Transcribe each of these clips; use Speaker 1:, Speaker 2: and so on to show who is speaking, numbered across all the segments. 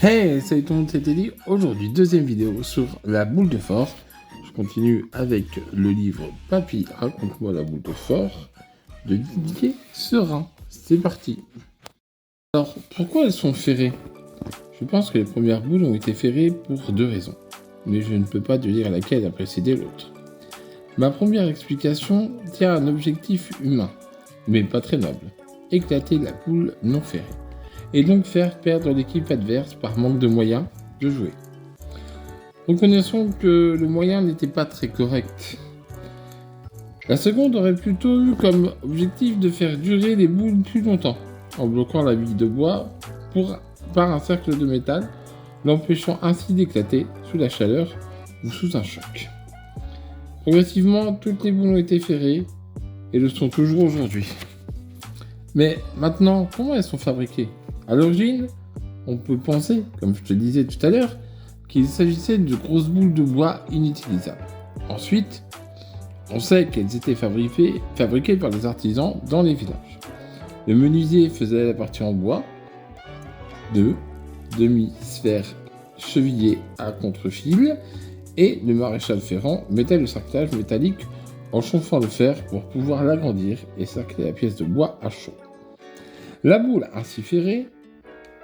Speaker 1: Hey, salut tout le monde, c'est Teddy. Aujourd'hui, deuxième vidéo sur la boule de force. Je continue avec le livre Papy, raconte-moi la boule de force de Didier Serin. C'est parti. Alors, pourquoi elles sont ferrées? Je pense que les premières boules ont été ferrées pour deux raisons. Mais je ne peux pas te dire laquelle a précédé l'autre. Ma première explication tient à un objectif humain, mais pas très noble. Éclater la boule non ferrée. Et donc faire perdre l'équipe adverse par manque de moyens de jouer. Reconnaissons que le moyen n'était pas très correct. La seconde aurait plutôt eu comme objectif de faire durer les boules plus longtemps, en bloquant la bille de bois par un cercle de métal, l'empêchant ainsi d'éclater sous la chaleur ou sous un choc. Progressivement, toutes les boules ont été ferrées et le sont toujours aujourd'hui. Mais maintenant, comment elles sont fabriquées? À l'origine, on peut penser, comme je te disais tout à l'heure, qu'il s'agissait de grosses boules de bois inutilisables. Ensuite, on sait qu'elles étaient fabriquées par des artisans dans les villages. Le menuisier faisait la partie en bois, de demi-sphères chevillées à contre-fil, et le maréchal ferrant mettait le cerclage métallique en chauffant le fer pour pouvoir l'agrandir et cercler la pièce de bois à chaud. La boule ainsi ferrée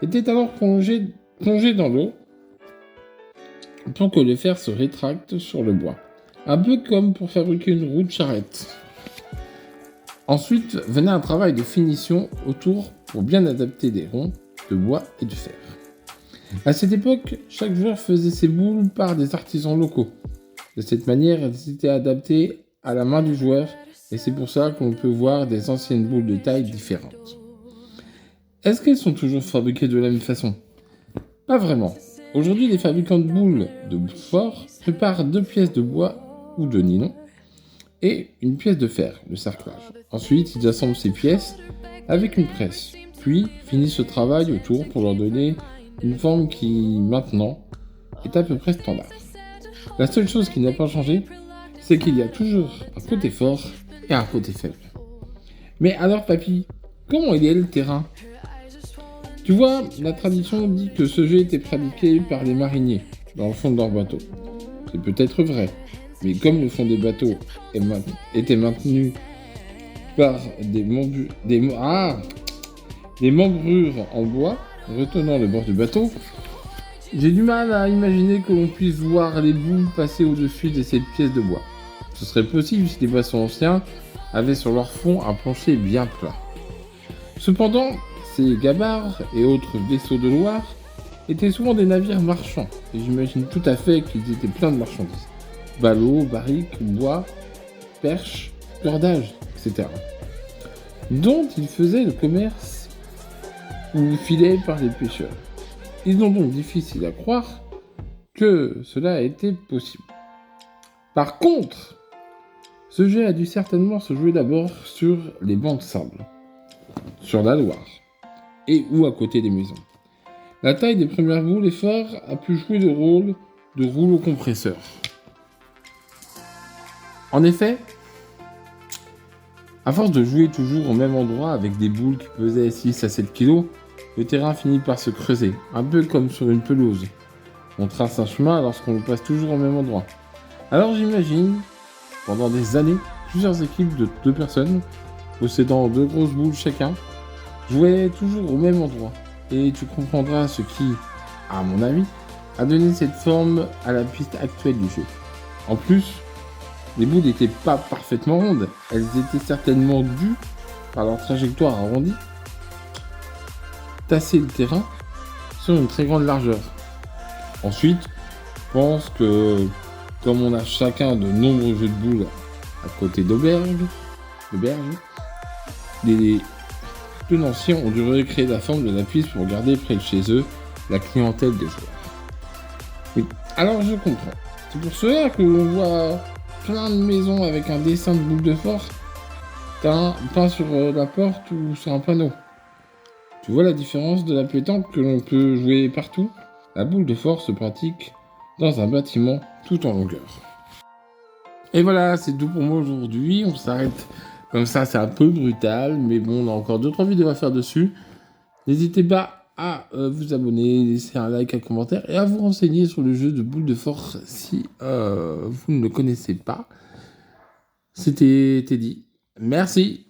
Speaker 1: était alors plongée dans l'eau pour que le fer se rétracte sur le bois, un peu comme pour fabriquer une roue de charrette. Ensuite venait un travail de finition autour pour bien adapter des ronds de bois et de fer. À cette époque, chaque joueur faisait ses boules par des artisans locaux. De cette manière, elles étaient adaptées à la main du joueur et c'est pour ça qu'on peut voir des anciennes boules de taille différentes. Est-ce qu'elles sont toujours fabriquées de la même façon? Pas vraiment. Aujourd'hui, les fabricants de boules de fort préparent deux pièces de bois ou de nylon et une pièce de fer, le cerclage. Ensuite, ils assemblent ces pièces avec une presse, puis finissent le travail autour pour leur donner une forme qui, maintenant, est à peu près standard. La seule chose qui n'a pas changé, c'est qu'il y a toujours un côté fort et un côté faible. Mais alors, papy, comment il est le terrain? Tu vois, la tradition dit que ce jeu était pratiqué par les mariniers, dans le fond de leur bateau. C'est peut-être vrai, mais comme le fond des bateaux était maintenu par des membrures en bois retenant le bord du bateau, j'ai du mal à imaginer que l'on puisse voir les boules passer au-dessus de ces pièces de bois. Ce serait possible si les vaisseaux anciens avaient sur leur fond un plancher bien plat. Cependant, ces gabarres et autres vaisseaux de Loire étaient souvent des navires marchands, et j'imagine tout à fait qu'ils étaient pleins de marchandises. Ballots, barriques, bois, perches, cordages, etc. dont ils faisaient le commerce ou filaient par les pêcheurs. Il est donc difficile à croire que cela ait été possible. Par contre, ce jeu a dû certainement se jouer d'abord sur les bancs de sable, sur la Loire, et ou à côté des maisons. La taille des premières boules et phares a pu jouer le rôle de rouleau compresseur. En effet, à force de jouer toujours au même endroit avec des boules qui pesaient 6 à 7 kg, le terrain finit par se creuser, un peu comme sur une pelouse. On trace un chemin lorsqu'on le passe toujours au même endroit. Alors j'imagine, pendant des années, plusieurs équipes de 2 personnes, possédant 2 grosses boules chacun, jouaient toujours au même endroit. Et tu comprendras ce qui, à mon avis, a donné cette forme à la piste actuelle du jeu. En plus, les boules n'étaient pas parfaitement rondes, elles étaient certainement dues par leur trajectoire arrondie, tasser le terrain sur une très grande largeur. Ensuite, je pense que comme on a chacun de nombreux jeux de boules à côté d'auberges, les tenanciers ont dû recréer la forme de la piste pour garder près de chez eux la clientèle des joueurs. Oui, alors je comprends. C'est pour cela que l'on voit plein de maisons avec un dessin de boule de force peint sur la porte ou sur un panneau. Tu vois la différence de la pétanque que l'on peut jouer partout? La boule de force se pratique dans un bâtiment tout en longueur. Et voilà, c'est tout pour moi aujourd'hui. On s'arrête comme ça, c'est un peu brutal, mais bon, on a encore 2-3 vidéos à faire dessus. N'hésitez pas à vous abonner, laisser un like, un commentaire et à vous renseigner sur le jeu de boule de force si vous ne le connaissez pas. C'était Teddy. Merci.